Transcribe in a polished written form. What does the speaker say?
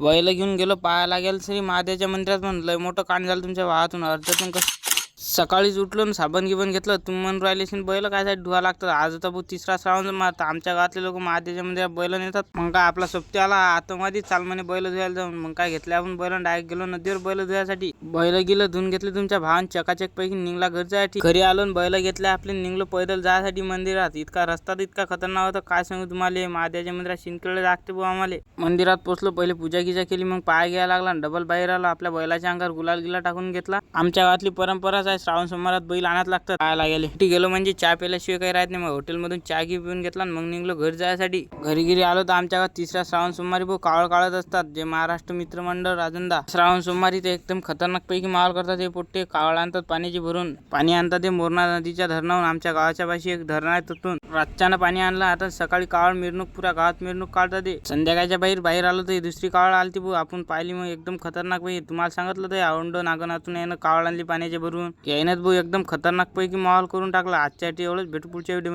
बैल घेऊन गेलो पाहायला गेलं श्री महादेवाच्या मंदिरात. पण लय मोठं कांड झालं तुमच्या वाहातून अर्ध्यातून. सकाळीच उठलो ना साबण गिबन घेतलं. तुम्ही म्हणून राहिले असेल बैल कायसाठी धुवा लागतात. आज तर भाऊ तिसरा श्रावण मारता. आमच्या गावातले लोक महादेवाच्या मंदिरात बैल नेतात. मग काय आपला सोबती आला आतमध्ये चाल म्हणे बैल धुवायला जाऊन. मग काय घेतले आपण बैल डायरेक्ट गेलो नदीवर बैल धुवायसाठी. बैल गेलं धुवून घेतले तुमच्या भावान चकाचक पैकी निघला घर जायसाठी. घरी आलो बैल घेतले आपले निघलो पैदल जायसाठी मंदिरात. इतका रस्ता तर इतका खतरनाक होता काय सांगू तुम्हाला. महादेवाच्या मंदिरात शिंदखेडला लागते भाऊ आम्हाला. मंदिरात पोहोचलो पहिले पूजा गिजा केली मग पाय घ्यायला लागला. डबल बाहेर आलो आपल्या बैलाच्या अंगावर गुलाल गिला टाकून घेतला. आमच्या गावातली परंपराच आहे श्रावण सोमवारात बैल आणत लागतात. पाहायला गेले गेलो म्हणजे चहा प्यायल्याशिवाय काही राहत नाही. मग हॉटेलमधून चहा घी पिऊन घेतला मग निघलो घर जायसाठी. घरी गिरी आलो तर आमच्या गावात तिसऱ्या श्रावण सोमवारी भाऊ कावळ काढत असतात. जे महाराष्ट्र मित्र मंडळ राजंदा श्रावण सोमवारी ते एकदम खतरनाक पैकी माहोल करतात. हे पोट्टे कावळ आणतात पाण्याची भरून. पाणी आणतात ते मोरणा नदीच्या धरणावरून. आमच्या गावाच्या पाशी एक धरण आहे तिथून रातच्यानं पाणी आणलं. आता सकाळी कावळ मिरवणूक पुऱ्या गावात मिरवणूक काढतात ते. संध्याकाळच्या बाहेर आलो तर दुसरी कावळ आलती भाऊ. आपण पाहिली मग एकदम खतरनाक पैकी. तुम्हाला सांगितलं ते औंड नागनातून यानं कावळ आणली पाण्याच्या भरून. यायनच भाऊ एकदम खतरनाक पैकी माहोल करून टाकला. आजच्या एवढंच भेटू पुढच्या व्हिडिओ.